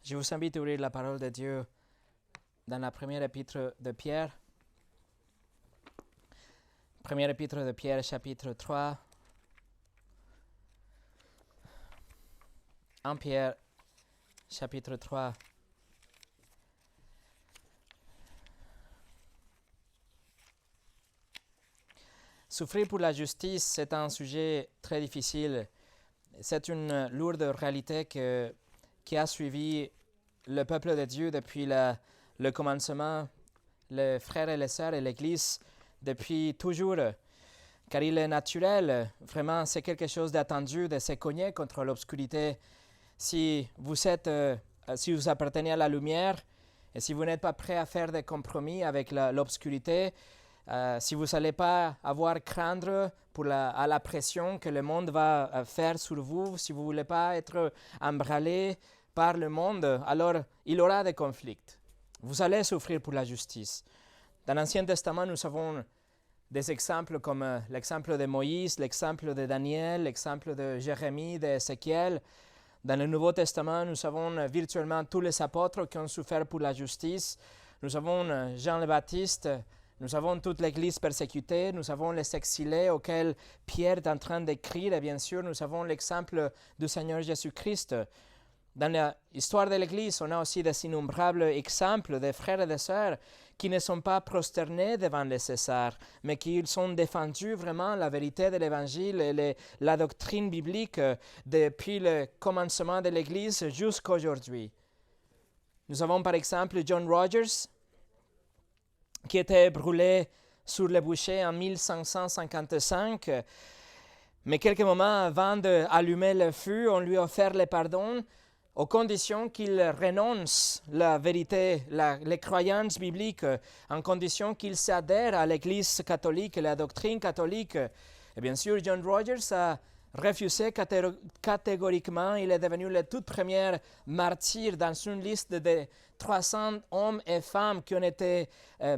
Je vous invite à ouvrir la parole de Dieu dans la première épître de Pierre. Première épître de Pierre, chapitre 3. 1 Pierre, chapitre 3. Souffrir pour la justice, c'est un sujet très difficile. C'est une lourde réalité qui a suivi le peuple de Dieu depuis le commencement, les frères et les sœurs et l'Église depuis toujours. Car il est naturel, vraiment, c'est quelque chose d'attendu de se cogner contre l'obscurité. Si vous appartenez à la lumière et si vous n'êtes pas prêt à faire des compromis avec l'obscurité, si vous n'allez pas avoir craindre à la pression que le monde va faire sur vous, si vous ne voulez pas être emballé par le monde, alors il y aura des conflits. Vous allez souffrir pour la justice. Dans l'Ancien Testament, nous avons des exemples comme l'exemple de Moïse, l'exemple de Daniel, l'exemple de Jérémie, d'Ézéchiel. Dans le Nouveau Testament, nous avons virtuellement tous les apôtres qui ont souffert pour la justice. Nous avons Jean le Baptiste, nous avons toute l'Église persécutée, nous avons les exilés auxquels Pierre est en train d'écrire, et bien sûr, nous avons l'exemple du Seigneur Jésus-Christ. Dans l'histoire de l'Église, on a aussi des innombrables exemples de frères et de sœurs qui ne sont pas prosternés devant les Césars, mais qui ont défendu vraiment la vérité de l'Évangile et la doctrine biblique depuis le commencement de l'Église jusqu'à aujourd'hui. Nous avons par exemple John Rogers, qui était brûlé sur le bûcher en 1555, mais quelques moments avant d'allumer le feu, on lui a offert le pardon, aux conditions qu'il renonce la vérité, les croyances bibliques, en condition qu'il s'adhère à l'Église catholique et la doctrine catholique. Et bien sûr, John Rogers a refusé catégoriquement. Il est devenu le tout premier martyr dans une liste de 300 hommes et femmes qui ont été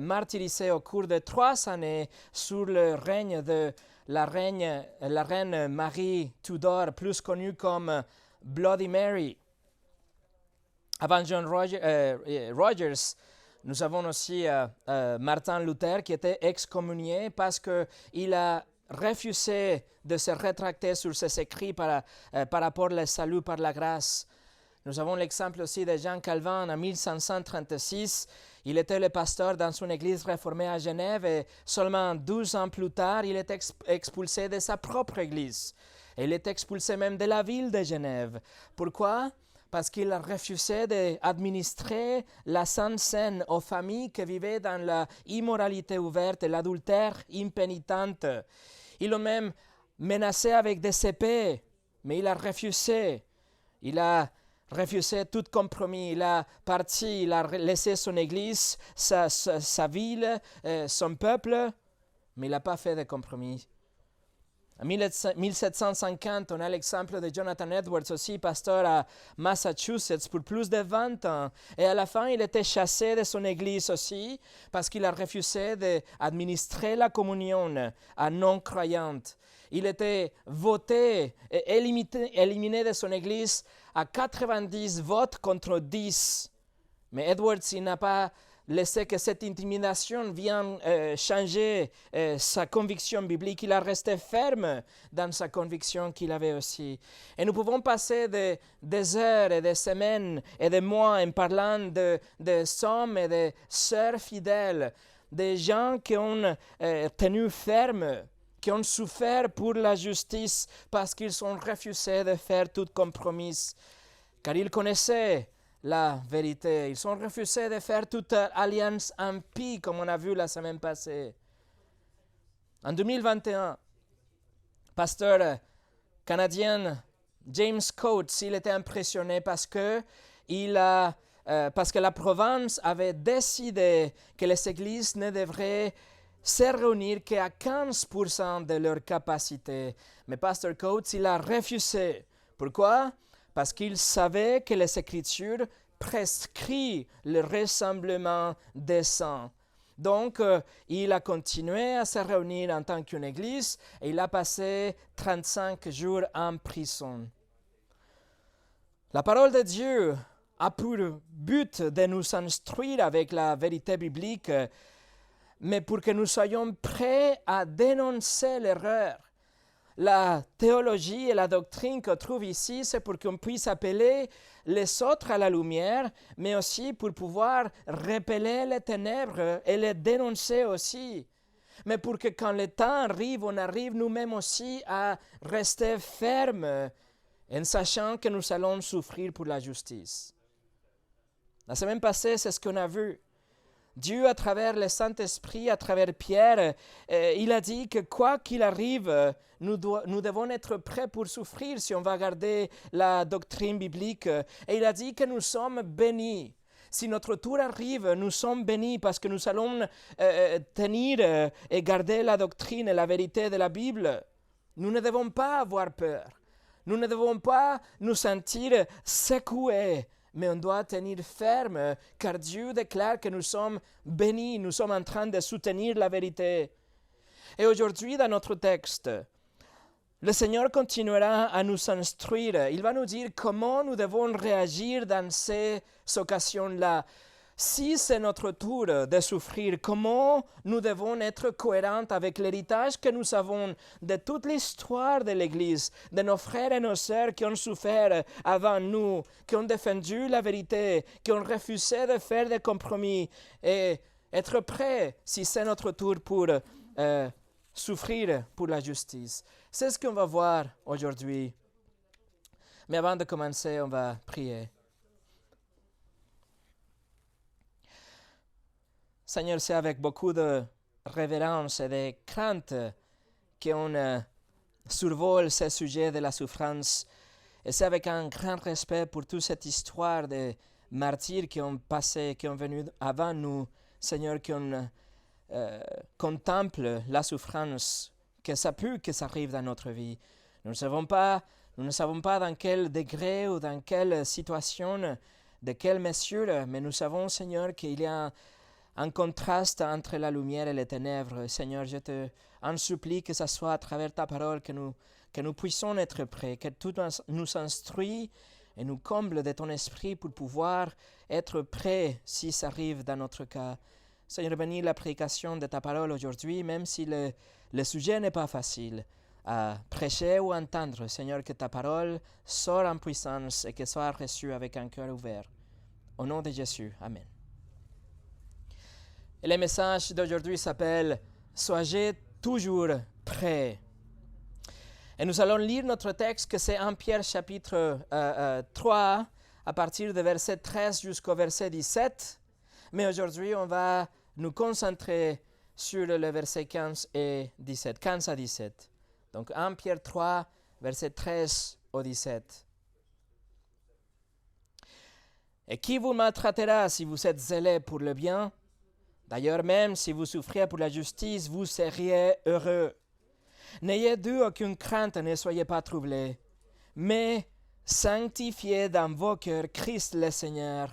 martyrisés au cours de 3 années sous le règne de la reine Marie Tudor, plus connue comme Bloody Mary. Avant John Rogers, nous avons aussi Martin Luther qui était excommunié parce qu'il a refusé de se rétracter sur ses écrits par rapport au salut par la grâce. Nous avons l'exemple aussi de Jean Calvin en 1536. Il était le pasteur dans une église réformée à Genève et seulement 12 ans plus tard, il est expulsé de sa propre église. Et il est expulsé même de la ville de Genève. Pourquoi ? Parce qu'il a refusé d'administrer la Sainte Seine aux familles qui vivaient dans l'immoralité ouverte et l'adultère impénitente. Ils l'ont même menacé avec des épées, mais il a refusé. Il a refusé tout compromis. Il a parti, il a laissé son église, sa ville, son peuple, mais il n'a pas fait de compromis. En 1750, on a l'exemple de Jonathan Edwards aussi, pasteur à Massachusetts pour plus de 20 ans. Et à la fin, il était chassé de son église aussi parce qu'il a refusé d'administrer la communion à non-croyantes. Il était voté et éliminé de son église à 90 votes contre 10. Mais Edwards, il n'a pas laissé que cette intimidation vienne changer sa conviction biblique. Il a resté ferme dans sa conviction qu'il avait aussi. Et nous pouvons passer des heures et des semaines et des mois en parlant de hommes et de sœurs fidèles, des gens qui ont tenu ferme, qui ont souffert pour la justice parce qu'ils ont refusé de faire tout compromis, car ils connaissaient la vérité. Ils ont refusé de faire toute alliance impie, comme on a vu la semaine passée. En 2021, pasteur canadien James Coates, il était impressionné parce que la province avait décidé que les églises ne devraient se réunir qu'à 15% de leur capacité. Mais pasteur Coates, il a refusé. Pourquoi ? Parce qu'il savait que les Écritures prescrivent le rassemblement des saints. Donc, il a continué à se réunir en tant qu'une église et il a passé 35 jours en prison. La parole de Dieu a pour but de nous instruire avec la vérité biblique, mais pour que nous soyons prêts à dénoncer l'erreur. La théologie et la doctrine qu'on trouve ici, c'est pour qu'on puisse appeler les autres à la lumière, mais aussi pour pouvoir repeler les ténèbres et les dénoncer aussi. Mais pour que quand le temps arrive, on arrive nous-mêmes aussi à rester fermes en sachant que nous allons souffrir pour la justice. La semaine passée, c'est ce qu'on a vu. Dieu, à travers le Saint-Esprit, à travers Pierre, il a dit que quoi qu'il arrive, nous devons être prêts pour souffrir si on va garder la doctrine biblique. Et il a dit que nous sommes bénis. Si notre tour arrive, nous sommes bénis parce que nous allons tenir et garder la doctrine et la vérité de la Bible. Nous ne devons pas avoir peur. Nous ne devons pas nous sentir secoués. Mais on doit tenir ferme, car Dieu déclare que nous sommes bénis, nous sommes en train de soutenir la vérité. Et aujourd'hui, dans notre texte, le Seigneur continuera à nous instruire. Il va nous dire comment nous devons réagir dans ces occasions-là. Si c'est notre tour de souffrir, comment nous devons être cohérents avec l'héritage que nous avons de toute l'histoire de l'Église, de nos frères et nos sœurs qui ont souffert avant nous, qui ont défendu la vérité, qui ont refusé de faire des compromis et être prêts si c'est notre tour pour souffrir pour la justice. C'est ce qu'on va voir aujourd'hui. Mais avant de commencer, on va prier. Seigneur, c'est avec beaucoup de révérence et de crainte qu'on survole ce sujet de la souffrance. Et c'est avec un grand respect pour toute cette histoire de martyrs qui ont passé, qui ont venu avant nous, Seigneur, qu'on contemple la souffrance, que ça peut que ça arrive dans notre vie. Nous ne savons pas dans quel degré ou dans quelle situation, de quelle mesure, mais nous savons, Seigneur, qu'il y a un contraste entre la lumière et les ténèbres. Seigneur, je te en supplie que ce soit à travers ta parole que nous puissions être prêts, que tout nous instruit et nous comble de ton esprit pour pouvoir être prêts si ça arrive dans notre cas. Seigneur, bénis la prédication de ta parole aujourd'hui, même si le sujet n'est pas facile à prêcher ou à entendre. Seigneur, que ta parole sorte en puissance et qu'elle soit reçue avec un cœur ouvert. Au nom de Jésus, Amen. Et le message d'aujourd'hui s'appelle « Soyez toujours prêts ». Et nous allons lire notre texte que c'est 1 Pierre chapitre 3 à partir de verset 13 jusqu'au verset 17. Mais aujourd'hui, on va nous concentrer sur le verset 15 et 17, 15 à 17. Donc 1 Pierre 3, verset 13 au 17. « Et qui vous maltraitera si vous êtes zélés pour le bien ? D'ailleurs, même si vous souffriez pour la justice, vous seriez heureux. N'ayez d'eux aucune crainte, ne soyez pas troublés, mais sanctifiez dans vos cœurs Christ le Seigneur,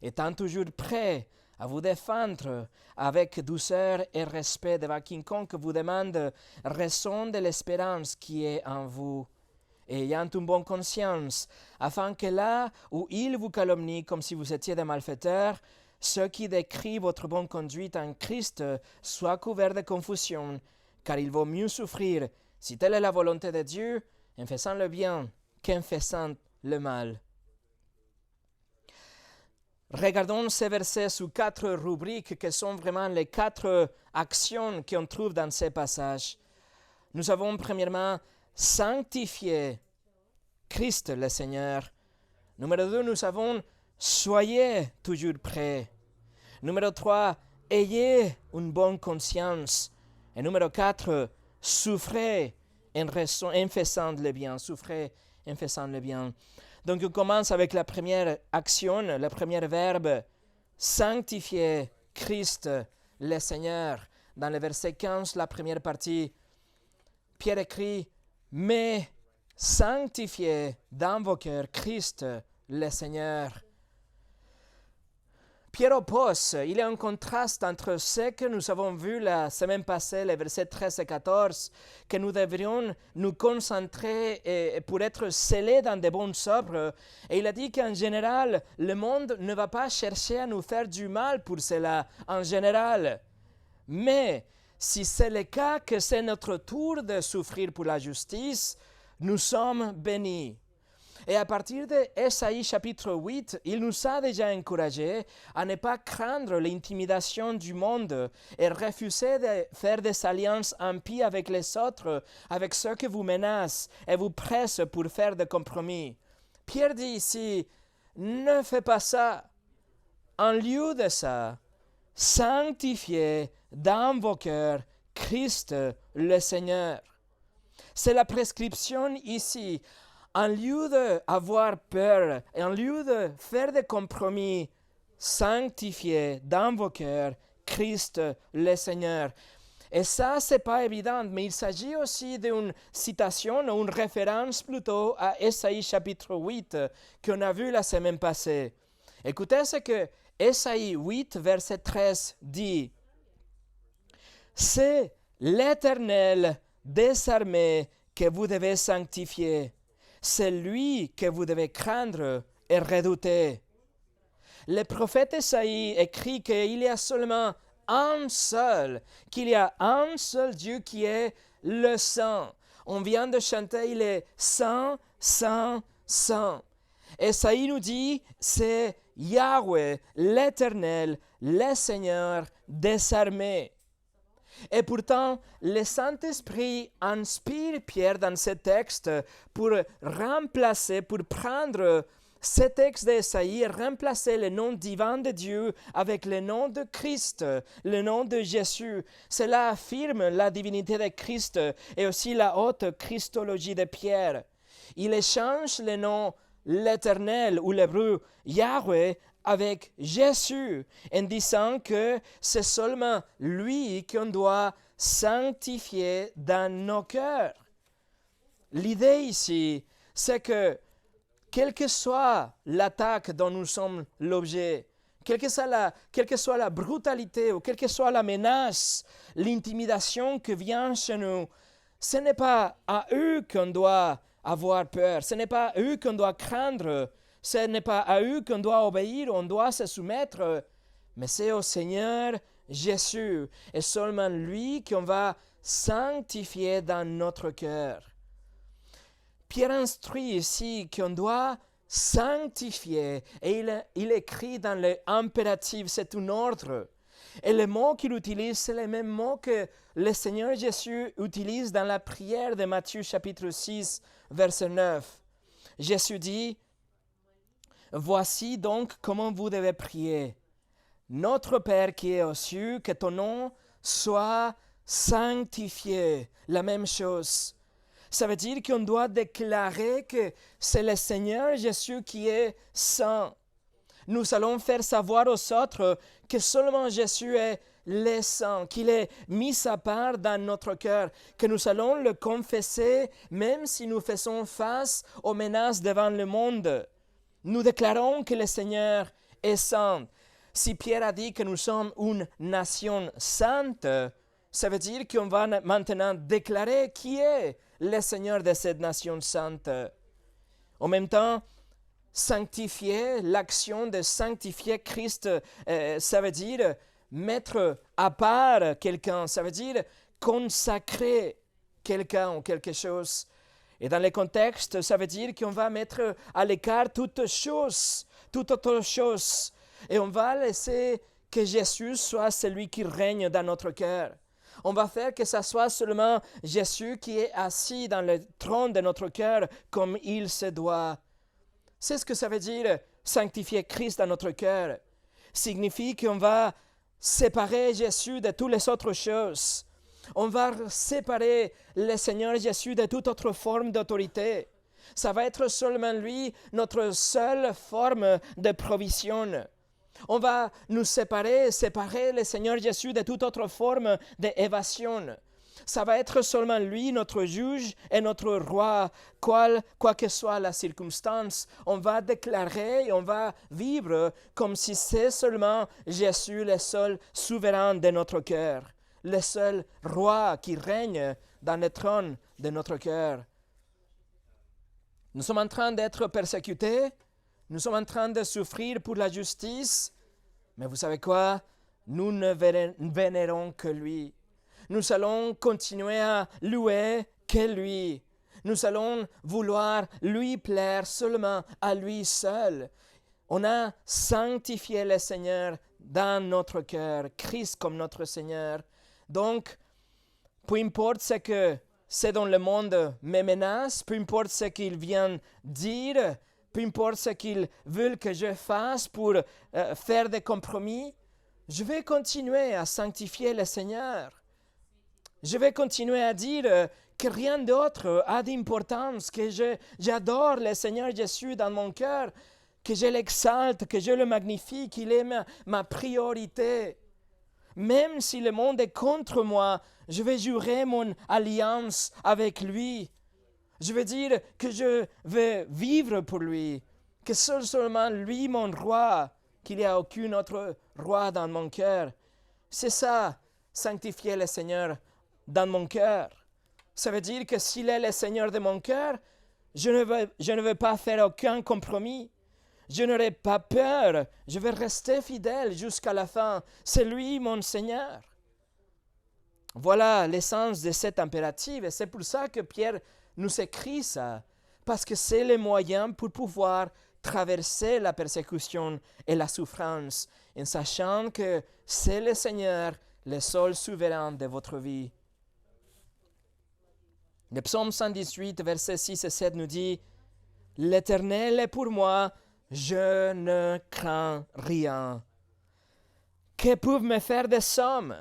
étant toujours prêts à vous défendre avec douceur et respect devant quiconque vous demande raison de l'espérance qui est en vous, et ayant une bonne conscience, afin que là où ils vous calomnient comme si vous étiez des malfaiteurs, ceux qui décrivent votre bonne conduite en Christ soient couverts de confusion, car il vaut mieux souffrir, si telle est la volonté de Dieu, en faisant le bien qu'en faisant le mal. Regardons ces versets sous 4 rubriques qui sont vraiment les 4 actions qu'on trouve dans ces passages. Nous avons premièrement sanctifié Christ le Seigneur. Numéro 2, nous avons soyez toujours prêts. Numéro 3, ayez une bonne conscience. Et numéro 4, souffrez en faisant le bien. Souffrez en faisant le bien. Donc on commence avec la première action, le premier verbe, sanctifier Christ le Seigneur. Dans le verset 15, la première partie, Pierre écrit, mais sanctifiez dans vos cœurs Christ le Seigneur. Pierre oppose, il y a un contraste entre ce que nous avons vu la semaine passée, les versets 13 et 14, que nous devrions nous concentrer pour être scellés dans des bonnes œuvres. Et il a dit qu'en général, le monde ne va pas chercher à nous faire du mal pour cela, en général. Mais si c'est le cas que c'est notre tour de souffrir pour la justice, nous sommes bénis. Et à partir de Ésaïe chapitre 8, il nous a déjà encouragés à ne pas craindre l'intimidation du monde et refuser de faire des alliances impies avec les autres, avec ceux qui vous menacent et vous pressent pour faire des compromis. Pierre dit ici, ne fais pas ça. En lieu de ça, sanctifiez dans vos cœurs Christ le Seigneur. C'est la prescription ici. En lieu d'avoir peur, en lieu de faire des compromis, sanctifiez dans vos cœurs Christ le Seigneur. Et ça, ce n'est pas évident, mais il s'agit aussi d'une citation, ou une référence plutôt à Ésaïe chapitre 8 qu'on a vu la semaine passée. Écoutez ce que Ésaïe 8, verset 13 dit. « C'est l'Éternel des armées que vous devez sanctifier. C'est lui que vous devez craindre et redouter. » Le prophète Ésaïe écrit qu'il y a seulement un seul, qu'il y a un seul Dieu qui est le Saint. On vient de chanter, il est Saint, Saint, Saint. Ésaïe nous dit, c'est Yahweh, l'Éternel, le Seigneur des armées. Et pourtant, le Saint-Esprit inspire Pierre dans ce texte pour remplacer, pour prendre ce texte d'Ésaïe et remplacer le nom divin de Dieu avec le nom de Christ, le nom de Jésus. Cela affirme la divinité de Christ et aussi la haute christologie de Pierre. Il échange le nom l'Éternel ou l'hébreu Yahweh avec Jésus, en disant que c'est seulement lui qu'on doit sanctifier dans nos cœurs. L'idée ici, c'est que, quelle que soit l'attaque dont nous sommes l'objet, quelle que soit la brutalité ou quelle que soit la menace, l'intimidation qui vient chez nous, ce n'est pas à eux qu'on doit avoir peur, ce n'est pas à eux qu'on doit craindre, ce n'est pas à eux qu'on doit obéir, on doit se soumettre, mais c'est au Seigneur Jésus et seulement lui qu'on va sanctifier dans notre cœur. Pierre instruit ici qu'on doit sanctifier et il écrit dans l'impératif, c'est un ordre. Et le mot qu'il utilise, c'est le même mot que le Seigneur Jésus utilise dans la prière de Matthieu chapitre 6, verset 9. Jésus dit, « Voici donc comment vous devez prier. Notre Père qui est aux cieux, que ton nom soit sanctifié. » La même chose. Ça veut dire qu'on doit déclarer que c'est le Seigneur Jésus qui est saint. Nous allons faire savoir aux autres que seulement Jésus est le saint, qu'il est mis à part dans notre cœur, que nous allons le confesser même si nous faisons face aux menaces devant le monde. Nous déclarons que le Seigneur est saint. Si Pierre a dit que nous sommes une nation sainte, ça veut dire qu'on va maintenant déclarer qui est le Seigneur de cette nation sainte. En même temps, sanctifier, l'action de sanctifier Christ, ça veut dire mettre à part quelqu'un, ça veut dire consacrer quelqu'un ou quelque chose. Et dans le contexte, ça veut dire qu'on va mettre à l'écart toute autre chose. Et on va laisser que Jésus soit celui qui règne dans notre cœur. On va faire que ce soit seulement Jésus qui est assis dans le trône de notre cœur comme il se doit. C'est ce que ça veut dire sanctifier Christ dans notre cœur. Signifie qu'on va séparer Jésus de toutes les autres choses. On va séparer le Seigneur Jésus de toute autre forme d'autorité. Ça va être seulement lui, notre seule forme de provision. On va nous séparer le Seigneur Jésus de toute autre forme d'évasion. Ça va être seulement lui, notre juge et notre roi, quoi que soit la circonstance. On va déclarer, on va vivre comme si c'est seulement Jésus le seul souverain de notre cœur, le seul roi qui règne dans le trône de notre cœur. Nous sommes en train d'être persécutés, nous sommes en train de souffrir pour la justice, mais vous savez quoi? Nous ne vénérons que lui. Nous allons continuer à louer que lui. Nous allons vouloir lui plaire seulement à lui seul. On a sanctifié le Seigneur dans notre cœur, Christ comme notre Seigneur. Donc, peu importe ce dont le monde me menace, peu importe ce qu'ils viennent dire, peu importe ce qu'ils veulent que je fasse pour faire des compromis, je vais continuer à sanctifier le Seigneur. Je vais continuer à dire que rien d'autre a d'importance, que j'adore le Seigneur Jésus dans mon cœur, que je l'exalte, que je le magnifie, qu'il est ma priorité. Même si le monde est contre moi, je vais jurer mon alliance avec lui. Je vais dire que je vais vivre pour lui, que seulement lui mon roi, qu'il n'y a aucun autre roi dans mon cœur. C'est ça, sanctifier le Seigneur dans mon cœur. Ça veut dire que s'il est le Seigneur de mon cœur, je ne veux pas faire aucun compromis. Je n'aurai pas peur. Je vais rester fidèle jusqu'à la fin. C'est lui mon Seigneur. Voilà l'essence de cet impératif. Et c'est pour ça que Pierre nous écrit ça. Parce que c'est le moyen pour pouvoir traverser la persécution et la souffrance en sachant que c'est le Seigneur, le seul souverain de votre vie. Le psaume 118, versets 6 et 7 nous dit « L'Éternel est pour moi, je ne crains rien. Que peuvent me faire des hommes?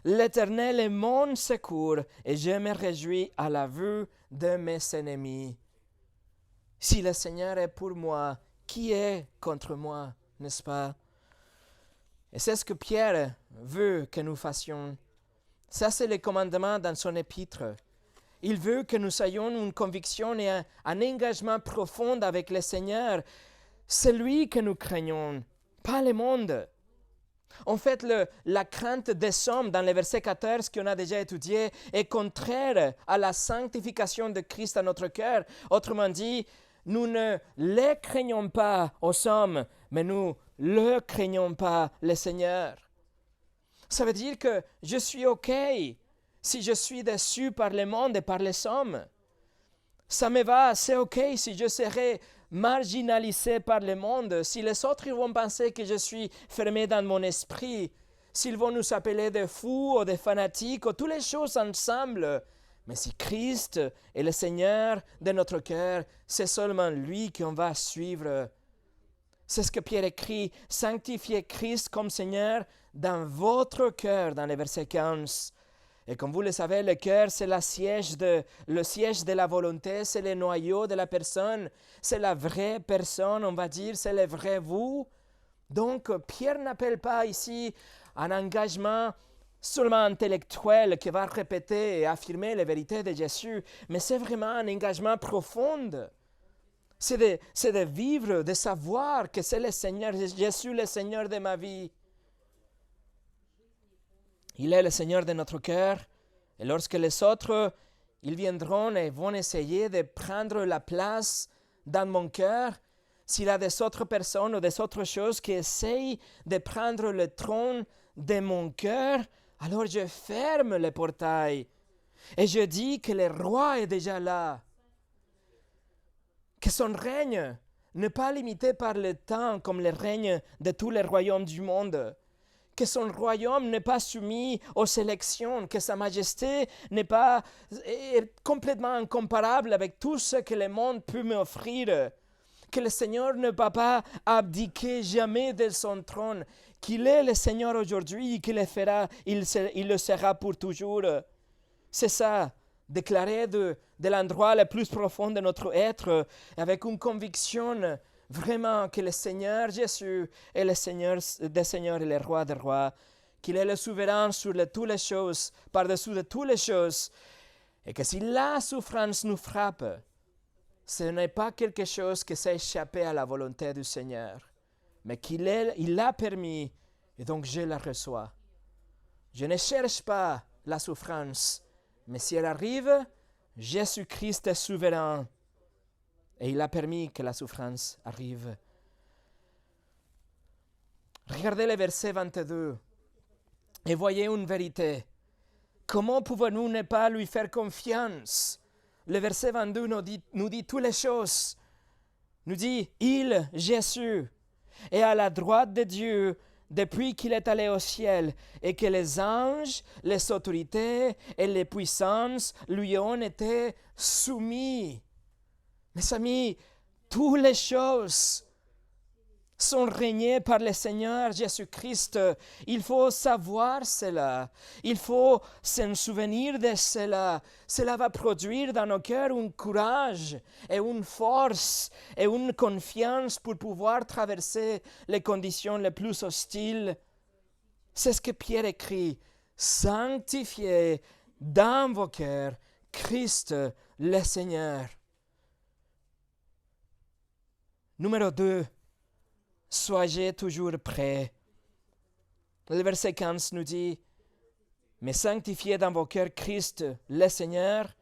L'Éternel est mon secours et je me réjouis à la vue de mes ennemis. » Si le Seigneur est pour moi, qui est contre moi, n'est-ce pas? Et c'est ce que Pierre veut que nous fassions. Ça, c'est le commandement dans son épître. Il veut que nous ayons une conviction et un engagement profond avec le Seigneur. C'est lui que nous craignons, pas le monde. En fait, la crainte des hommes, dans le verset 14 qu'on a déjà étudié, est contraire à la sanctification de Christ à notre cœur. Autrement dit, nous ne les craignons pas aux hommes, mais nous ne craignons pas le Seigneur. Ça veut dire que je suis OK si je suis déçu par le monde et par les hommes. Ça me va, c'est OK si je serai marginalisé par le monde, si les autres vont penser que je suis fermé dans mon esprit, s'ils vont nous appeler des fous ou des fanatiques ou toutes les choses ensemble. Mais si Christ est le Seigneur de notre cœur, c'est seulement lui qu'on va suivre. C'est ce que Pierre écrit, sanctifiez Christ comme Seigneur dans votre cœur, dans le verset 15. Et comme vous le savez, le cœur, c'est le siège de la volonté, c'est le noyau de la personne, c'est la vraie personne, on va dire, c'est le vrai vous. Donc, Pierre n'appelle pas ici un engagement seulement intellectuel qui va répéter et affirmer les vérités de Jésus, mais c'est vraiment un engagement profond. C'est de vivre, de savoir que c'est le Seigneur, Jésus le Seigneur de ma vie. Il est le Seigneur de notre cœur. Et lorsque les autres, ils viendront et vont essayer de prendre la place dans mon cœur, s'il y a des autres personnes ou des autres choses qui essayent de prendre le trône de mon cœur, alors je ferme le portail et je dis que le roi est déjà là. Que son règne n'est pas limité par le temps comme le règne de tous les royaumes du monde. Que son royaume n'est pas soumis aux élections, que sa majesté est complètement incomparable avec tout ce que le monde peut m'offrir, que le Seigneur ne va pas abdiquer jamais de son trône, qu'il est le Seigneur aujourd'hui, qu'il le fera, il le sera pour toujours. C'est ça, déclarer de l'endroit le plus profond de notre être, avec une conviction vraiment que le Seigneur Jésus est le Seigneur des Seigneurs et le Roi des Rois, qu'il est le souverain sur toutes les choses, par-dessus de toutes les choses, et que si la souffrance nous frappe, ce n'est pas quelque chose qui s'est échappé à la volonté du Seigneur, mais il l'a permis, et donc je la reçois. Je ne cherche pas la souffrance, mais si elle arrive, Jésus-Christ est souverain, et il a permis que la souffrance arrive. Regardez le verset 22 et voyez une vérité. Comment pouvons-nous ne pas lui faire confiance? Le verset 22 nous dit toutes les choses. Nous dit, il, Jésus, est à la droite de Dieu depuis qu'il est allé au ciel et que les anges, les autorités et les puissances lui ont été soumis. Mes amis, toutes les choses sont régnées par le Seigneur Jésus-Christ. Il faut savoir cela. Il faut s'en souvenir de cela. Cela va produire dans nos cœurs un courage et une force et une confiance pour pouvoir traverser les conditions les plus hostiles. C'est ce que Pierre écrit. Sanctifiez dans vos cœurs Christ le Seigneur. Numéro 2. Soyez toujours prêts. Le verset 15 nous dit, « Mais sanctifiez dans vos cœurs Christ, le Seigneur,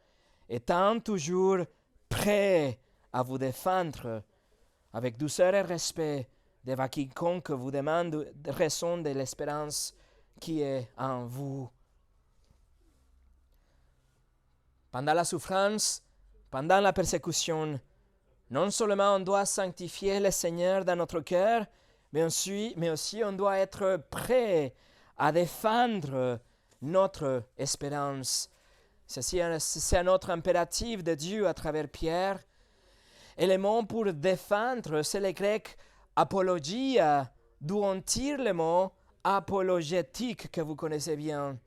étant toujours prêt à vous défendre avec douceur et respect devant quiconque vous demande raison de l'espérance qui est en vous. » Pendant la souffrance, pendant la persécution, non seulement on doit sanctifier le Seigneur dans notre cœur, mais aussi on doit être prêt à défendre notre espérance. C'est un autre impératif de Dieu à travers Pierre. Et le mot pour défendre, c'est le grec apologia, d'où on tire le mot apologétique que vous connaissez bien.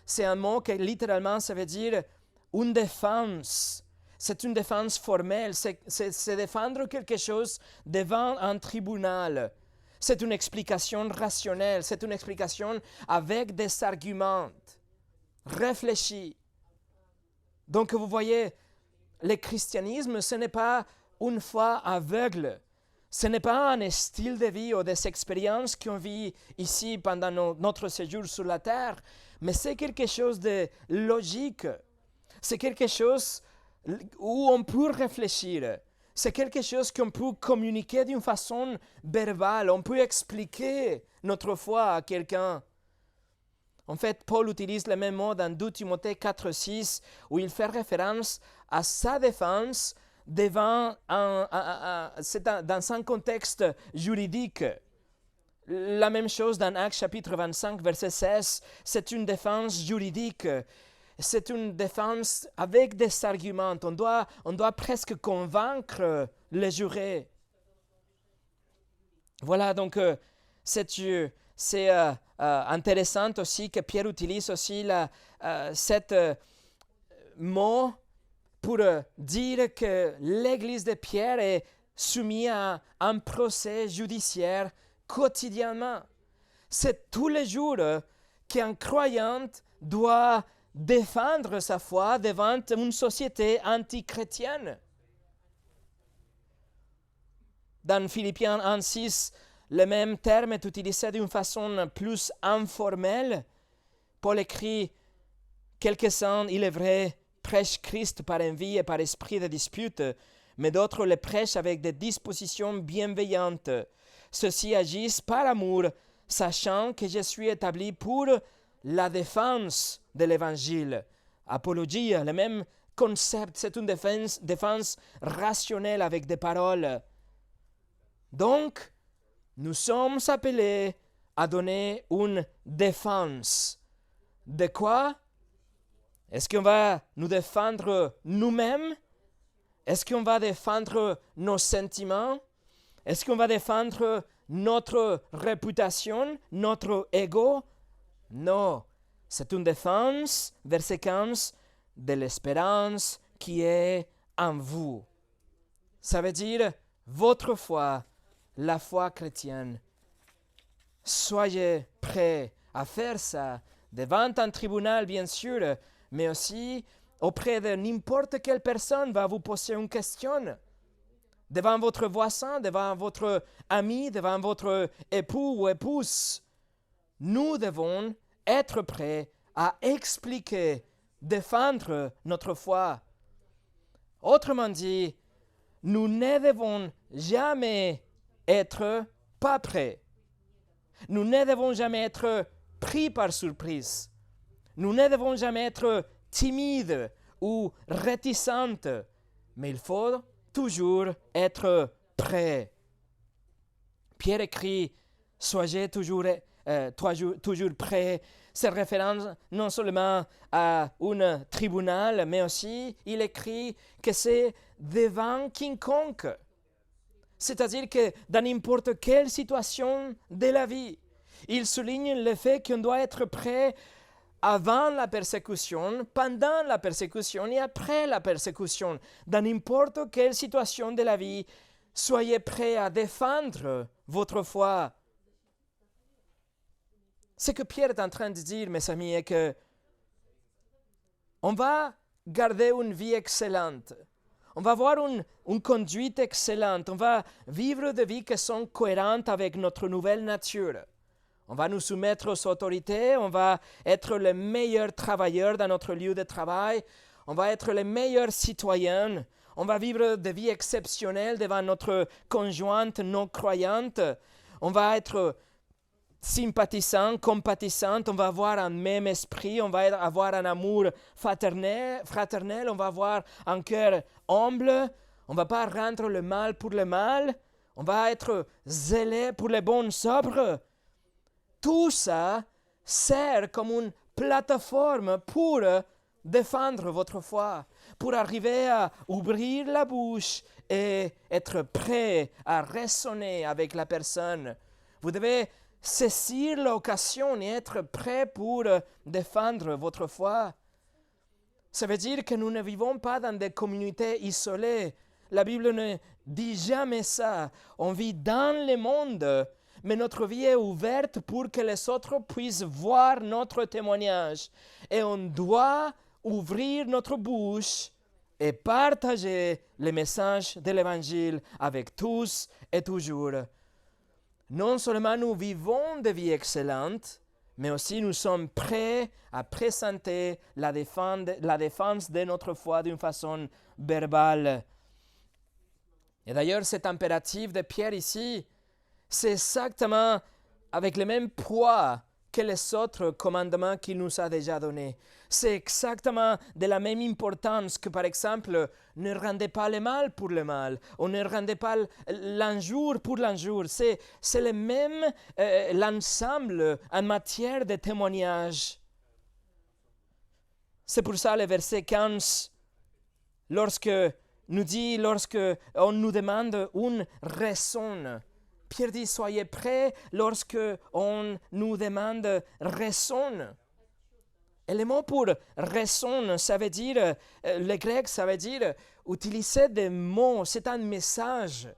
C'est un mot qui littéralement ça veut dire une défense. C'est une défense formelle, c'est défendre quelque chose devant un tribunal. C'est une explication rationnelle, c'est une explication avec des arguments réfléchis. Donc vous voyez, le christianisme, ce n'est pas une foi aveugle. Ce n'est pas un style de vie ou des expériences qu'on vit ici pendant notre séjour sur la terre, mais c'est quelque chose de logique. C'est quelque chose où on peut réfléchir. C'est quelque chose qu'on peut communiquer d'une façon verbale. On peut expliquer notre foi à quelqu'un. En fait, Paul utilise le même mot dans 2 Timothée 4,6 où il fait référence à sa défense dans un contexte juridique. La même chose dans Actes chapitre 25, verset 16. C'est une défense juridique. C'est une défense avec des arguments. On doit presque convaincre les jurés. Voilà, donc c'est intéressant aussi que Pierre utilise aussi cet mot pour dire que l'Église de Pierre est soumise à un procès judiciaire quotidiennement. C'est tous les jours qu'un croyant doit défendre sa foi devant une société antichrétienne. Dans Philippiens 1,6, le même terme est utilisé d'une façon plus informelle. Paul écrit « Quelques-uns, il est vrai, prêchent Christ par envie et par esprit de dispute, mais d'autres le prêchent avec des dispositions bienveillantes. Ceux-ci agissent par amour, sachant que je suis établi pour la défense de l'Évangile. » Apologia, le même concept, c'est une défense rationnelle avec des paroles. Donc, nous sommes appelés à donner une défense. De quoi? Est-ce qu'on va nous défendre nous-mêmes? Est-ce qu'on va défendre nos sentiments? Est-ce qu'on va défendre notre réputation, notre ego? Non, c'est une défense, verset 15, de l'espérance qui est en vous. Ça veut dire votre foi, la foi chrétienne. Soyez prêts à faire ça devant un tribunal, bien sûr, mais aussi auprès de n'importe quelle personne va vous poser une question. Devant votre voisin, devant votre ami, devant votre époux ou épouse. Nous devons être prêts à expliquer, défendre notre foi. Autrement dit, nous ne devons jamais être pas prêts. Nous ne devons jamais être pris par surprise. Nous ne devons jamais être timides ou réticentes, mais il faut toujours être prêts. Pierre écrit « Soyez toujours prêts ». C'est référence non seulement à un tribunal, mais aussi il écrit que c'est devant quiconque. C'est-à-dire que dans n'importe quelle situation de la vie, il souligne le fait qu'on doit être prêt avant la persécution, pendant la persécution et après la persécution. Dans n'importe quelle situation de la vie, soyez prêts à défendre votre foi. Ce que Pierre est en train de dire, mes amis, est que on va garder une vie excellente. On va avoir une conduite excellente. On va vivre des vies qui sont cohérentes avec notre nouvelle nature. On va nous soumettre aux autorités. On va être les meilleurs travailleurs dans notre lieu de travail. On va être les meilleurs citoyens. On va vivre des vies exceptionnelles devant notre conjointe non croyante. On va être sympathisant, compatissant, on va avoir un même esprit, on va avoir un amour fraternel, on va avoir un cœur humble, on ne va pas rendre le mal pour le mal, on va être zélé pour les bonnes œuvres. Tout ça sert comme une plateforme pour défendre votre foi, pour arriver à ouvrir la bouche et être prêt à raisonner avec la personne. Vous devez saisir l'occasion et être prêt pour défendre votre foi. Ça veut dire que nous ne vivons pas dans des communautés isolées. La Bible ne dit jamais ça. On vit dans le monde, mais notre vie est ouverte pour que les autres puissent voir notre témoignage. Et on doit ouvrir notre bouche et partager le message de l'Évangile avec tous et toujours. Non seulement nous vivons des vies excellentes, mais aussi nous sommes prêts à présenter la défense de notre foi d'une façon verbale. Et d'ailleurs, cet impératif de Pierre ici, c'est exactement avec le même poids que les autres commandements qu'il nous a déjà donnés. C'est exactement de la même importance que, par exemple, ne rendez pas le mal pour le mal, ou ne rendez pas l'injure pour l'injure. C'est le même l'ensemble en matière de témoignage. C'est pour ça le verset 15, lorsque on nous demande une raison. Pierre dit, soyez prêts lorsque on nous demande raison. Et le mot pour raison, ça veut dire, le grec, ça veut dire utiliser des mots, c'est un message.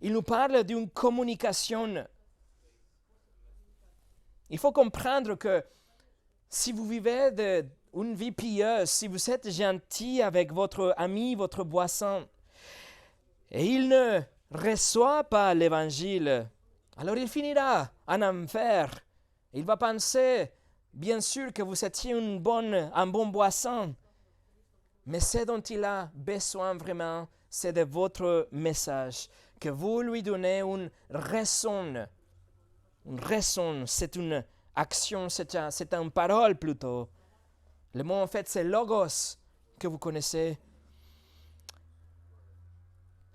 Il nous parle d'une communication. Il faut comprendre que si vous vivez une vie pieuse, si vous êtes gentil avec votre ami, votre voisin, et il ne reçoit pas l'évangile, alors il finira en enfer. Il va penser, bien sûr, que vous étiez un bon voisin, mais ce dont il a besoin vraiment, c'est de votre message, que vous lui donnez une raison. Une raison, c'est une action, c'est une parole plutôt. Le mot en fait, c'est logos, que vous connaissez.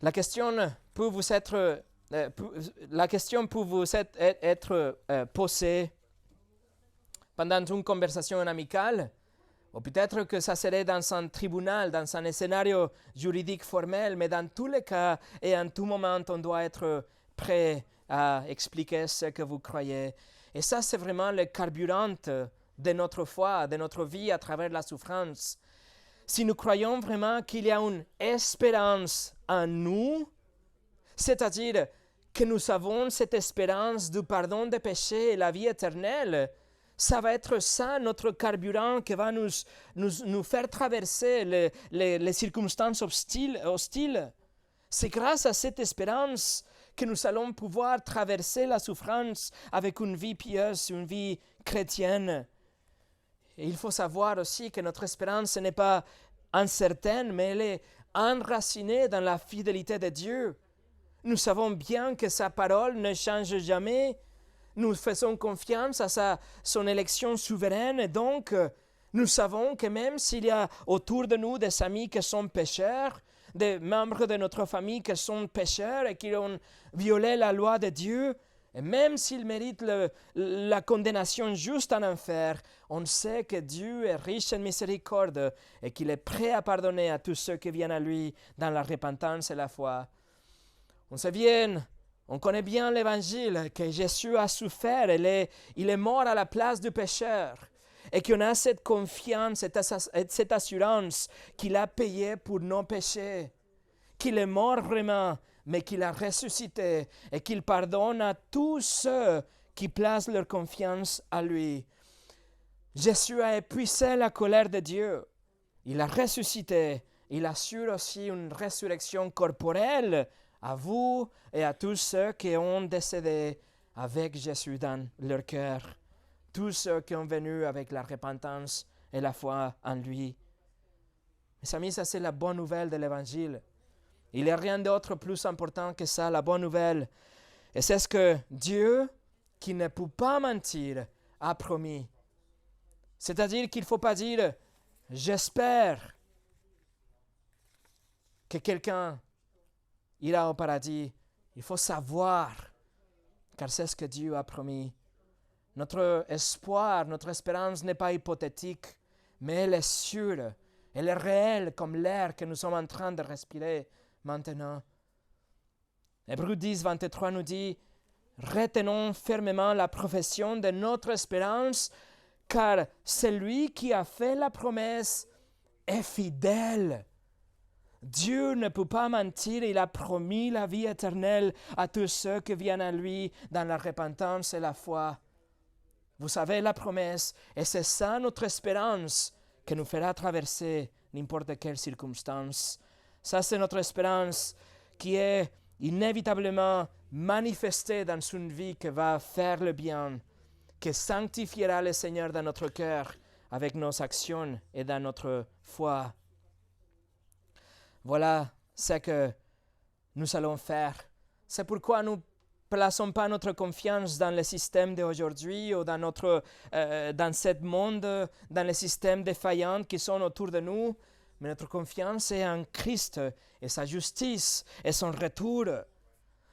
La question peut vous être posée pendant une conversation amicale, ou peut-être que ça serait dans un tribunal, dans un scénario juridique formel, mais dans tous les cas et en tout moment, on doit être prêt à expliquer ce que vous croyez. Et ça, c'est vraiment le carburant de notre foi, de notre vie à travers la souffrance. Si nous croyons vraiment qu'il y a une espérance en nous, c'est-à-dire que nous avons cette espérance du pardon des péchés et la vie éternelle, Ça va être ça, notre carburant qui va nous faire traverser les circonstances hostiles. C'est grâce à cette espérance que nous allons pouvoir traverser la souffrance avec une vie pieuse, une vie chrétienne. Et il faut savoir aussi que notre espérance n'est pas incertaine, mais elle est enracinée dans la fidélité de Dieu. Nous savons bien que sa parole ne change jamais. Nous faisons confiance à son élection souveraine et donc nous savons que même s'il y a autour de nous des amis qui sont pécheurs, des membres de notre famille qui sont pécheurs et qui ont violé la loi de Dieu, et même s'ils méritent la condamnation juste en enfer, on sait que Dieu est riche en miséricorde et qu'il est prêt à pardonner à tous ceux qui viennent à lui dans la repentance et la foi. On connaît bien l'Évangile, que Jésus a souffert, il est mort à la place du pécheur, et qu'on a cette confiance, cette assurance qu'il a payé pour nos péchés, qu'il est mort vraiment, mais qu'il a ressuscité, et qu'il pardonne à tous ceux qui placent leur confiance à lui. Jésus a épuisé la colère de Dieu, il a ressuscité, il assure aussi une résurrection corporelle à vous et à tous ceux qui ont décédé avec Jésus dans leur cœur, tous ceux qui ont venu avec la repentance et la foi en lui. Mes amis, ça c'est la bonne nouvelle de l'Évangile. Il n'y a rien d'autre plus important que ça, la bonne nouvelle. Et c'est ce que Dieu, qui ne peut pas mentir, a promis. C'est-à-dire qu'il ne faut pas dire « j'espère que quelqu'un ira au paradis ». Il faut savoir, car c'est ce que Dieu a promis. Notre espoir, notre espérance n'est pas hypothétique, mais elle est sûre, elle est réelle comme l'air que nous sommes en train de respirer maintenant. Hébreux 10, 23 nous dit « Retenons fermement la profession de notre espérance, car celui qui a fait la promesse est fidèle. » Dieu ne peut pas mentir, il a promis la vie éternelle à tous ceux qui viennent à lui dans la repentance et la foi. Vous savez la promesse, et c'est ça notre espérance qui nous fera traverser n'importe quelle circonstance. Ça c'est notre espérance qui est inévitablement manifestée dans une vie qui va faire le bien, qui sanctifiera le Seigneur dans notre cœur avec nos actions et dans notre foi. Voilà ce que nous allons faire. C'est pourquoi nous ne plaçons pas notre confiance dans le système d'aujourd'hui ou dans ce monde, dans les systèmes défaillants qui sont autour de nous, mais notre confiance est en Christ et sa justice et son retour.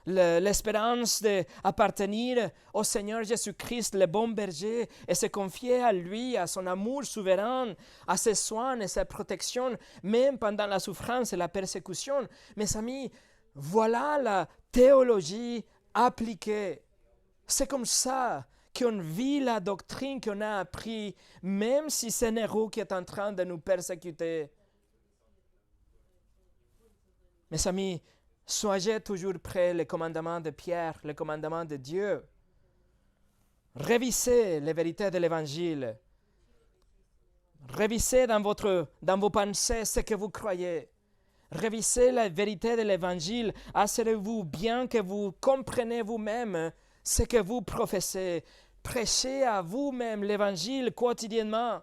L'espérance d'appartenir au Seigneur Jésus-Christ, le bon berger, et se confier à lui, à son amour souverain, à ses soins et sa protection, même pendant la souffrance et la persécution. Mes amis, voilà la théologie appliquée. C'est comme ça qu'on vit la doctrine qu'on a appris, même si c'est Nero qui est en train de nous persécuter. Mes amis, soyez toujours prêts, le commandement de Pierre, le commandement de Dieu. Révisez les vérités de l'Évangile. Révisez dans vos pensées ce que vous croyez. Révisez la vérité de l'Évangile. Assurez-vous bien que vous comprenez vous-même ce que vous professez. Prêchez à vous-même l'Évangile quotidiennement.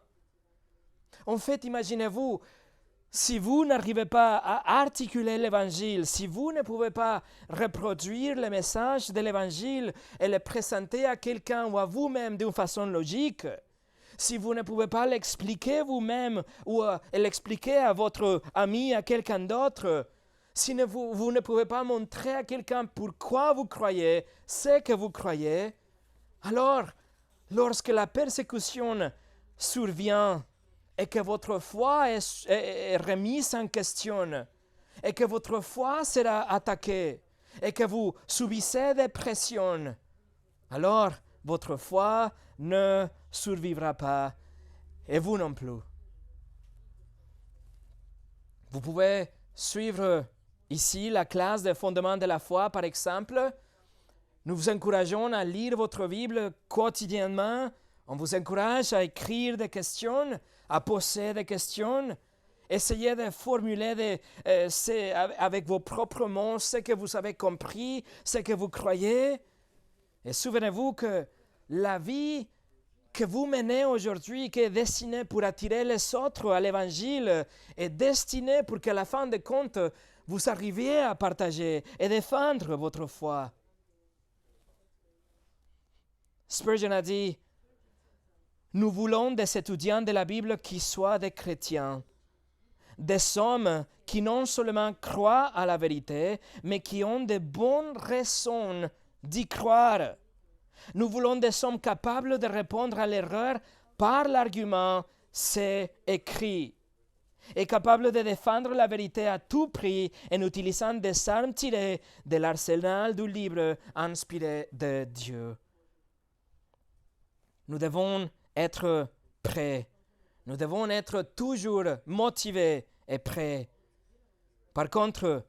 En fait, imaginez-vous, si vous n'arrivez pas à articuler l'Évangile, si vous ne pouvez pas reproduire le message de l'Évangile et le présenter à quelqu'un ou à vous-même d'une façon logique, si vous ne pouvez pas l'expliquer vous-même ou l'expliquer à votre ami, à quelqu'un d'autre, si vous ne pouvez pas montrer à quelqu'un pourquoi vous croyez ce que vous croyez, alors, lorsque la persécution survient, et que votre foi est remise en question, et que votre foi sera attaquée, et que vous subissez des pressions, alors votre foi ne survivra pas, et vous non plus. Vous pouvez suivre ici la classe des fondements de la foi, par exemple. Nous vous encourageons à lire votre Bible quotidiennement. On vous encourage à écrire des questions, à poser des questions. Essayez de formuler avec vos propres mots ce que vous avez compris, ce que vous croyez. Et souvenez-vous que la vie que vous menez aujourd'hui, qui est destinée pour attirer les autres à l'Évangile, est destinée pour qu'à la fin de compte, vous arriviez à partager et défendre votre foi. Spurgeon a dit, « Nous voulons des étudiants de la Bible qui soient des chrétiens, des hommes qui non seulement croient à la vérité, mais qui ont de bonnes raisons d'y croire. Nous voulons des hommes capables de répondre à l'erreur par l'argument « c'est écrit » et capables de défendre la vérité à tout prix en utilisant des armes tirées de l'arsenal du livre inspiré de Dieu. Nous devons être prêts. Nous devons être toujours motivés et prêts. Par contre,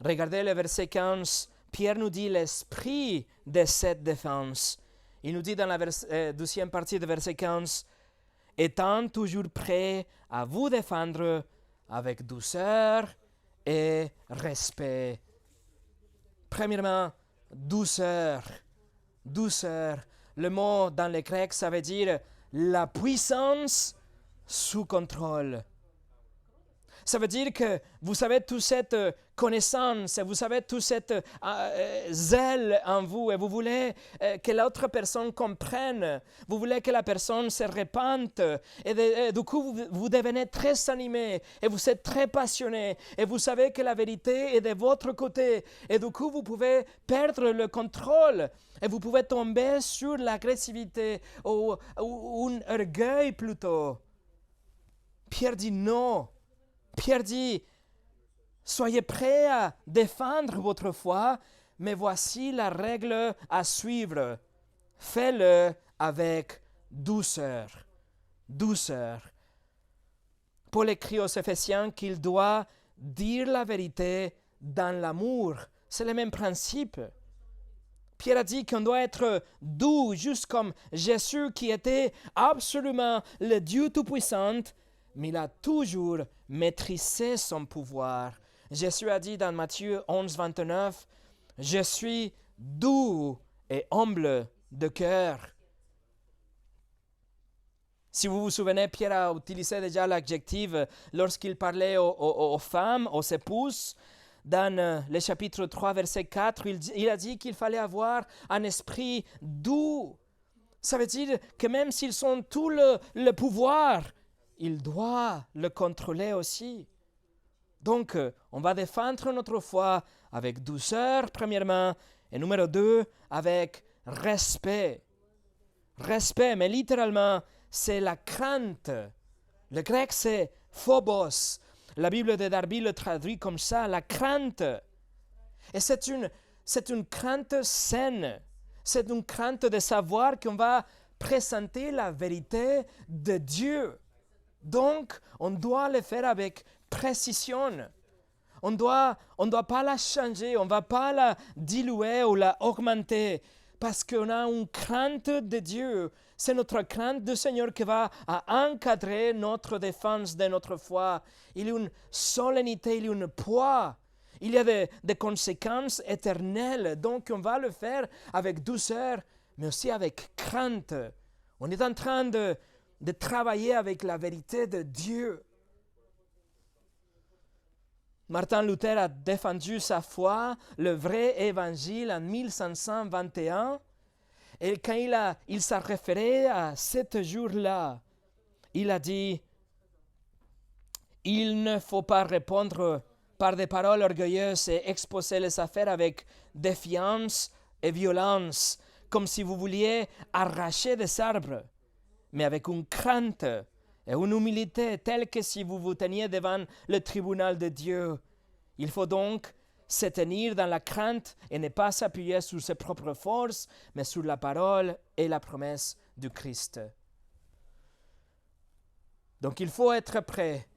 regardez le verset 15. Pierre nous dit l'esprit de cette défense. Il nous dit dans la deuxième partie du verset 15, « Étant toujours prêt à vous défendre avec douceur et respect. » Premièrement, douceur. Douceur. Le mot dans le grec, ça veut dire la puissance sous contrôle. Ça veut dire que vous avez toute cette connaissance, vous avez toute cette zèle en vous et vous voulez que l'autre personne comprenne, vous voulez que la personne se répande et du coup vous devenez très animé et vous êtes très passionné et vous savez que la vérité est de votre côté et du coup vous pouvez perdre le contrôle et vous pouvez tomber sur l'agressivité ou un orgueil plutôt. Pierre dit non. Pierre dit, soyez prêts à défendre votre foi, mais voici la règle à suivre. Faites-le avec douceur. Douceur. Paul écrit aux Éphésiens qu'il doit dire la vérité dans l'amour. C'est le même principe. Pierre a dit qu'on doit être doux, juste comme Jésus qui était absolument le Dieu Tout-Puissant, mais il a toujours maîtrisé son pouvoir. Jésus a dit dans Matthieu 11, 29, « Je suis doux et humble de cœur. » Si vous vous souvenez, Pierre a utilisé déjà l'adjectif lorsqu'il parlait aux femmes, aux épouses. Dans le chapitre 3, verset 4, il a dit qu'il fallait avoir un esprit doux. Ça veut dire que même s'ils ont tout le pouvoir, il doit le contrôler aussi. Donc, on va défendre notre foi avec douceur, premièrement, et numéro 2, avec respect. Respect, mais littéralement, c'est la crainte. Le grec, c'est phobos. La Bible de Darby le traduit comme ça, la crainte. Et c'est une crainte saine. C'est une crainte de savoir qu'on va présenter la vérité de Dieu. Donc, on doit le faire avec précision. On doit pas la changer, on ne va pas la diluer ou la augmenter parce qu'on a une crainte de Dieu. C'est notre crainte du Seigneur qui va encadrer notre défense de notre foi. Il y a une solennité, il y a un poids. Il y a des conséquences éternelles. Donc, on va le faire avec douceur, mais aussi avec crainte. On est en train de travailler avec la vérité de Dieu. Martin Luther a défendu sa foi, le vrai évangile en 1521. Et quand il s'est référé à ce jour-là, il a dit « Il ne faut pas répondre par des paroles orgueilleuses et exposer les affaires avec défiance et violence, comme si vous vouliez arracher des arbres, mais avec une crainte et une humilité telle que si vous vous teniez devant le tribunal de Dieu. Il faut donc se tenir dans la crainte et ne pas s'appuyer sur ses propres forces, mais sur la parole et la promesse du Christ. » Donc il faut être prêt,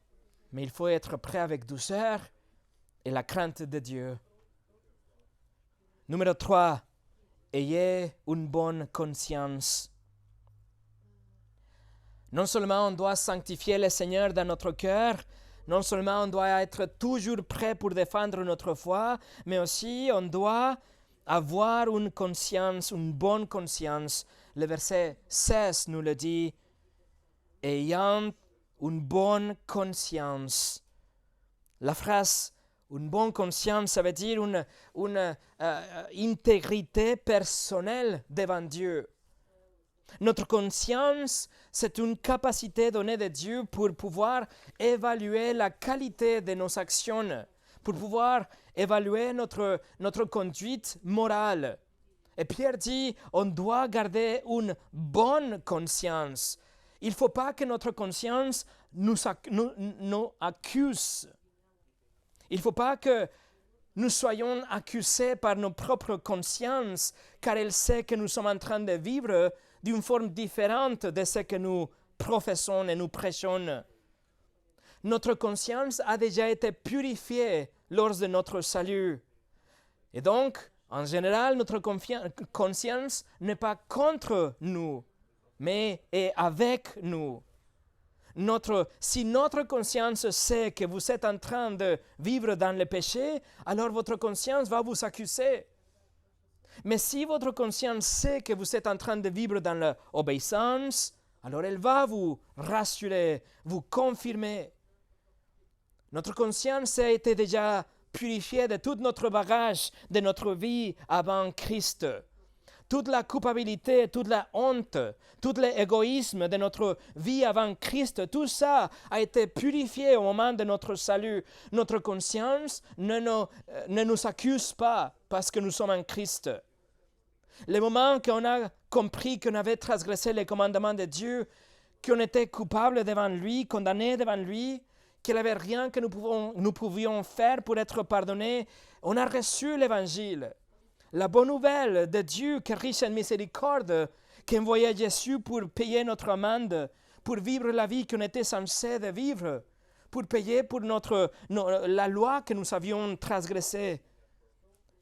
mais il faut être prêt avec douceur et la crainte de Dieu. Numéro 3, ayez une bonne conscience. Non seulement on doit sanctifier le Seigneur dans notre cœur, non seulement on doit être toujours prêt pour défendre notre foi, mais aussi on doit avoir une conscience, une bonne conscience. Le verset 16 nous le dit, ayant une bonne conscience. La phrase une bonne conscience, ça veut dire une intégrité personnelle devant Dieu. Notre conscience, c'est une capacité donnée de Dieu pour pouvoir évaluer la qualité de nos actions, pour pouvoir évaluer notre conduite morale. Et Pierre dit, on doit garder une bonne conscience. Il ne faut pas que notre conscience nous accuse. Il ne faut pas que nous soyons accusés par nos propres consciences, car elle sait que nous sommes en train de vivre d'une forme différente de ce que nous professons et nous prêchons. Notre conscience a déjà été purifiée lors de notre salut. Et donc, en général, notre conscience n'est pas contre nous, mais est avec nous. Si notre conscience sait que vous êtes en train de vivre dans le péché, alors votre conscience va vous accuser. Mais si votre conscience sait que vous êtes en train de vivre dans l'obéissance, alors elle va vous rassurer, vous confirmer. Notre conscience a été déjà purifiée de tout notre bagage de notre vie avant Christ. Toute la culpabilité, toute la honte, tout l'égoïsme de notre vie avant Christ, tout ça a été purifié au moment de notre salut. Notre conscience ne nous accuse pas parce que nous sommes en Christ. Le moment qu'on a compris qu'on avait transgressé les commandements de Dieu, qu'on était coupable devant lui, condamné devant lui, qu'il n'y avait rien que nous pouvions faire pour être pardonnés, on a reçu l'Évangile. La bonne nouvelle de Dieu qui est riche en miséricorde, qui envoyait Jésus pour payer notre amende, pour vivre la vie qu'on était censé de vivre, pour payer pour la loi que nous avions transgressée.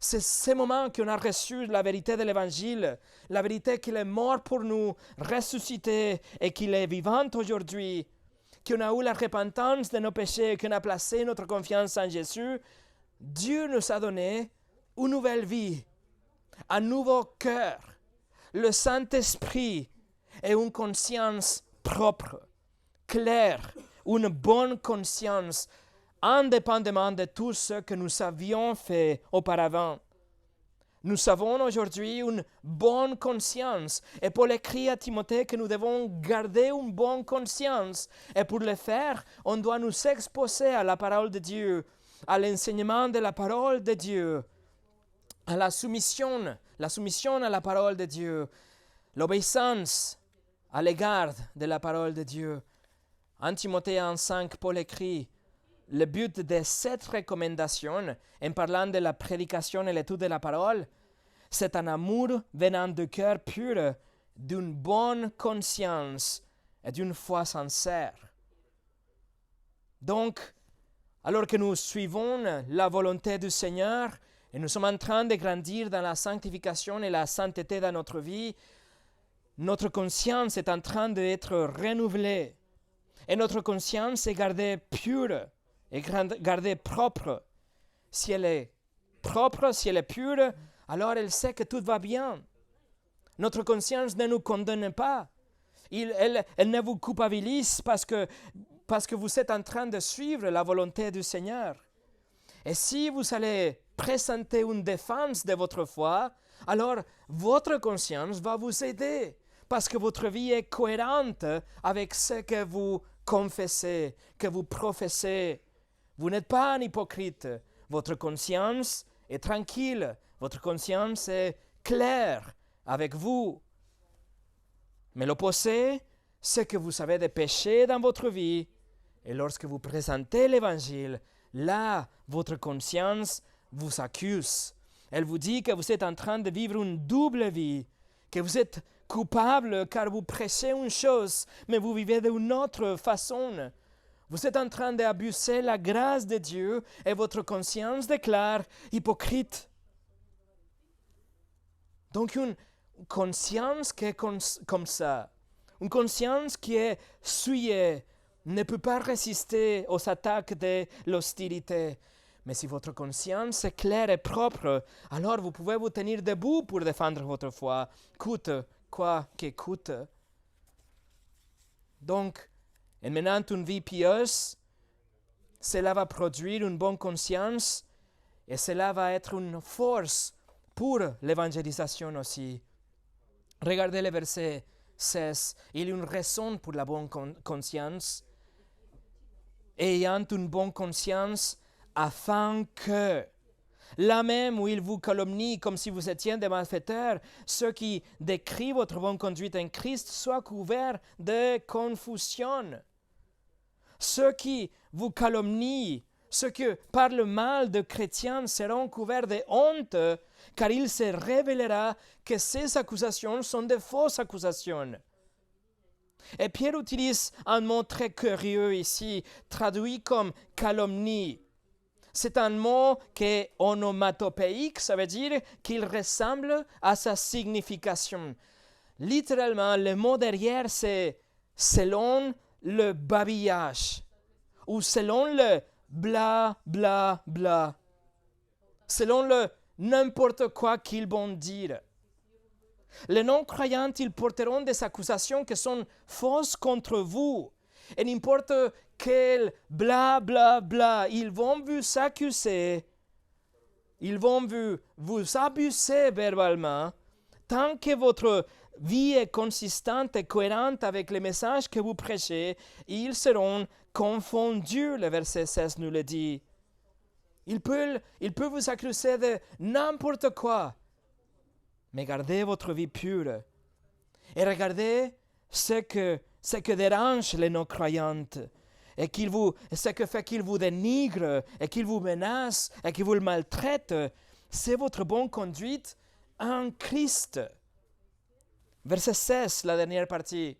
C'est ce moment qu'on a reçu la vérité de l'Évangile, la vérité qu'il est mort pour nous, ressuscité et qu'il est vivant aujourd'hui, qu'on a eu la repentance de nos péchés, qu'on a placé notre confiance en Jésus. Dieu nous a donné une nouvelle vie, un nouveau cœur, le Saint-Esprit et une conscience propre, claire, une bonne conscience, indépendamment de tout ce que nous avions fait auparavant. Nous avons aujourd'hui une bonne conscience et Paul écrit à Timothée que nous devons garder une bonne conscience et pour le faire, on doit nous exposer à la parole de Dieu, à l'enseignement de la parole de Dieu, à la soumission à la parole de Dieu, l'obéissance à l'égard de la parole de Dieu. En Timothée 1,5, Paul écrit, le but de cette recommandation, en parlant de la prédication et l'étude de la parole, c'est un amour venant du cœur pur, d'une bonne conscience et d'une foi sincère. Donc, alors que nous suivons la volonté du Seigneur et nous sommes en train de grandir dans la sanctification et la sainteté dans notre vie, notre conscience est en train d'être renouvelée et notre conscience est gardée pure et gardée propre. Si elle est propre, si elle est pure, alors elle sait que tout va bien. Notre conscience ne nous condamne pas. Elle ne vous culpabilise parce que vous êtes en train de suivre la volonté du Seigneur. Et si vous allez présenter une défense de votre foi, alors votre conscience va vous aider parce que votre vie est cohérente avec ce que vous confessez, que vous professez. Vous n'êtes pas un hypocrite. Votre conscience est tranquille. Votre conscience est claire avec vous. Mais l'opposé, c'est que vous avez des péchés dans votre vie. Et lorsque vous présentez l'Évangile, là, votre conscience vous accuse. Elle vous dit que vous êtes en train de vivre une double vie, que vous êtes coupable car vous prêchez une chose, mais vous vivez d'une autre façon. Vous êtes en train d'abuser la grâce de Dieu et votre conscience déclare hypocrite. Donc une conscience qui est comme ça, Une conscience qui est souillée ne peut pas résister aux attaques de l'hostilité. Mais si votre conscience est claire et propre, alors vous pouvez vous tenir debout pour défendre votre foi, coûte quoi que coûte. Donc, en menant une vie pieuse, cela va produire une bonne conscience et cela va être une force pour l'évangélisation aussi. Regardez le verset 16. Il y a une raison pour la bonne conscience. Ayant une bonne conscience, afin que, là même où ils vous calomnient comme si vous étiez des malfaiteurs, ceux qui décrivent votre bonne conduite en Christ soient couverts de confusion. Ceux qui vous calomnient, ceux qui parlent mal de chrétiens seront couverts de honte, car il se révélera que ces accusations sont de fausses accusations. Et Pierre utilise un mot très curieux ici, traduit comme calomnie. C'est un mot qui est onomatopéique, ça veut dire qu'il ressemble à sa signification. Littéralement, le mot derrière, c'est selon le babillage ou selon le bla bla bla, selon le n'importe quoi qu'ils vont dire. Les non-croyants, ils porteront des accusations qui sont fausses contre vous. Et n'importe quel bla bla bla, ils vont vous accuser, ils vont vous abuser verbalement, tant que votre vie est consistante et cohérente avec les messages que vous prêchez, ils seront confondus, le verset 16 nous le dit. Ils peuvent vous accuser de n'importe quoi, mais gardez votre vie pure. Et regardez ce que dérange les non-croyantes, et ce que fait qu'ils vous dénigrent, et qu'ils vous menacent, et qu'ils vous maltraitent, c'est votre bonne conduite en Christ. Verset 16, la dernière partie.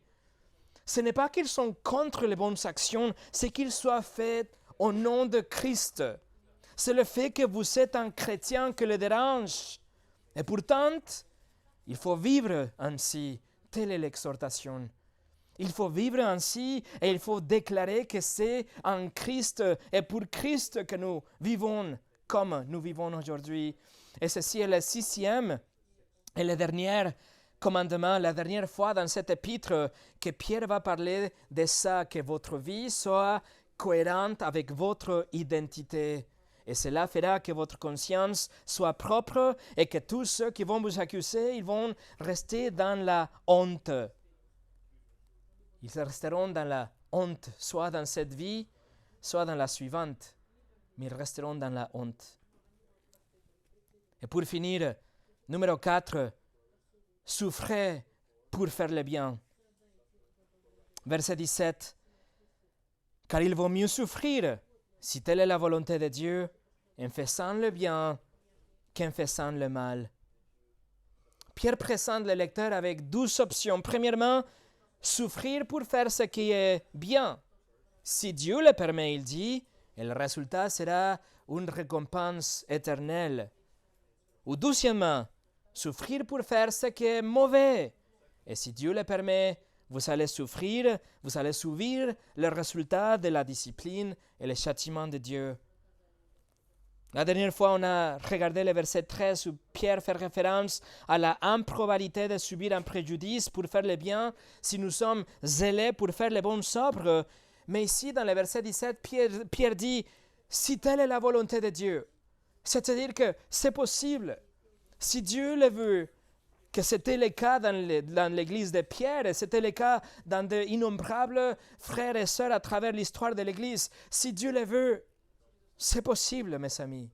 Ce n'est pas qu'ils sont contre les bonnes actions, c'est qu'ils soient faits au nom de Christ. C'est le fait que vous êtes un chrétien qui le dérange. Et pourtant, il faut vivre ainsi. Telle est l'exhortation. Il faut vivre ainsi et il faut déclarer que c'est en Christ et pour Christ que nous vivons comme nous vivons aujourd'hui. Et ceci est le 6e et le dernier commandement, la dernière fois dans cet épître que Pierre va parler de ça, que votre vie soit cohérente avec votre identité. Et cela fera que votre conscience soit propre et que tous ceux qui vont vous accuser, ils vont rester dans la honte. Ils resteront dans la honte, soit dans cette vie, soit dans la suivante. Mais ils resteront dans la honte. Et pour finir, numéro 4, souffrez pour faire le bien. Verset 17. Car il vaut mieux souffrir, si telle est la volonté de Dieu, en faisant le bien qu'en faisant le mal. Pierre présente le lecteur avec 12 options. Premièrement, souffrir pour faire ce qui est bien. Si Dieu le permet, il dit, et le résultat sera une récompense éternelle. Ou deuxièmement, souffrir pour faire ce qui est mauvais. Et si Dieu le permet, vous allez souffrir, vous allez subir le résultat de la discipline et le châtiment de Dieu. La dernière fois, on a regardé le verset 13 où Pierre fait référence à la improbabilité de subir un préjudice pour faire le bien si nous sommes zélés pour faire les bonnes œuvres. Mais ici, dans le verset 17, Pierre dit « Si telle est la volonté de Dieu », c'est-à-dire que c'est possible. Si Dieu le veut, que c'était le cas dans l'église de Pierre, et c'était le cas dans d'innombrables frères et sœurs à travers l'histoire de l'église, si Dieu le veut, c'est possible, mes amis.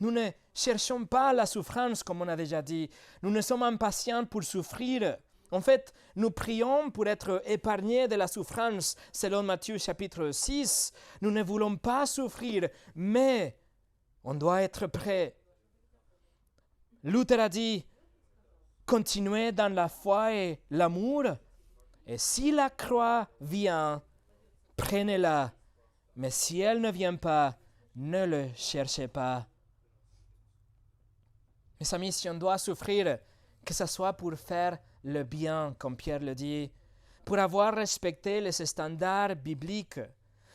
Nous ne cherchons pas la souffrance, comme on a déjà dit. Nous ne sommes impatients pour souffrir. En fait, nous prions pour être épargnés de la souffrance, selon Matthieu chapitre 6. Nous ne voulons pas souffrir, mais on doit être prêt. Luther a dit, continuez dans la foi et l'amour, et si la croix vient, prenez-la. Mais si elle ne vient pas, ne le cherchez pas. Mes amis, si on doit souffrir, que ce soit pour faire le bien, comme Pierre le dit, pour avoir respecté les standards bibliques,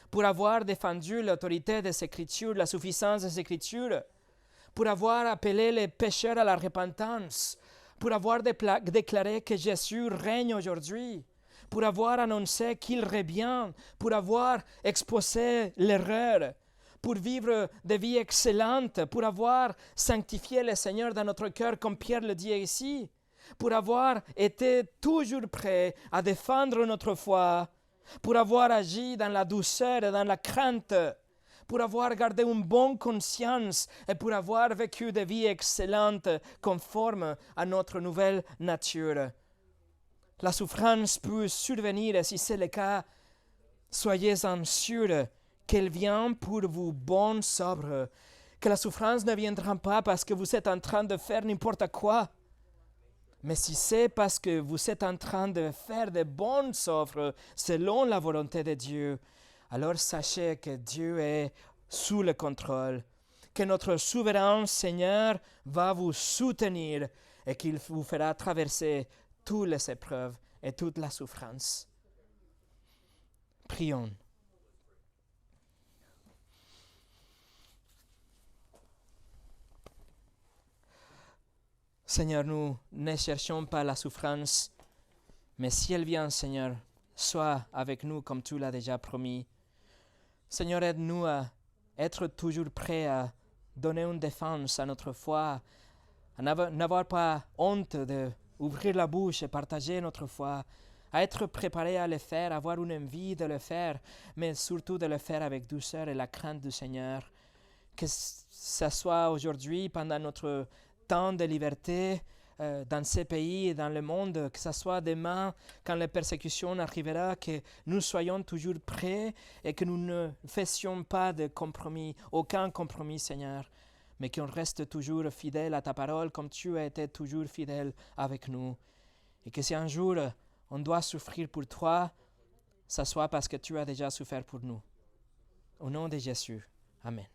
pour avoir défendu l'autorité des Écritures, la suffisance des Écritures, pour avoir appelé les pécheurs à la repentance, pour avoir déclaré que Jésus règne aujourd'hui, pour avoir annoncé qu'il revient, pour avoir exposé l'erreur, pour vivre des vies excellentes, pour avoir sanctifié le Seigneur dans notre cœur, comme Pierre le dit ici, pour avoir été toujours prêt à défendre notre foi, pour avoir agi dans la douceur et dans la crainte, pour avoir gardé une bonne conscience et pour avoir vécu des vies excellentes conformes à notre nouvelle nature. La souffrance peut survenir et si c'est le cas, soyez-en sûrs qu'elle vient pour vous bon sobre, que la souffrance ne viendra pas parce que vous êtes en train de faire n'importe quoi. Mais si c'est parce que vous êtes en train de faire de bonnes œuvres selon la volonté de Dieu, alors sachez que Dieu est sous le contrôle, que notre souverain Seigneur va vous soutenir et qu'il vous fera traverser toutes les épreuves et toute la souffrance. Prions. Seigneur, nous ne cherchons pas la souffrance, mais si elle vient, Seigneur, sois avec nous comme tu l'as déjà promis. Seigneur, aide-nous à être toujours prêts à donner une défense à notre foi, à n'avoir pas honte d'ouvrir la bouche et partager notre foi, à être préparés à le faire, à avoir une envie de le faire, mais surtout de le faire avec douceur et la crainte du Seigneur. Que ce soit aujourd'hui, pendant notre temps de liberté dans ces pays et dans le monde, que ce soit demain, quand la persécution arrivera, que nous soyons toujours prêts et que nous ne fassions pas de compromis, aucun compromis, Seigneur, mais qu'on reste toujours fidèle à ta parole comme tu as été toujours fidèle avec nous. Et que si un jour on doit souffrir pour toi, ce soit parce que tu as déjà souffert pour nous. Au nom de Jésus. Amen.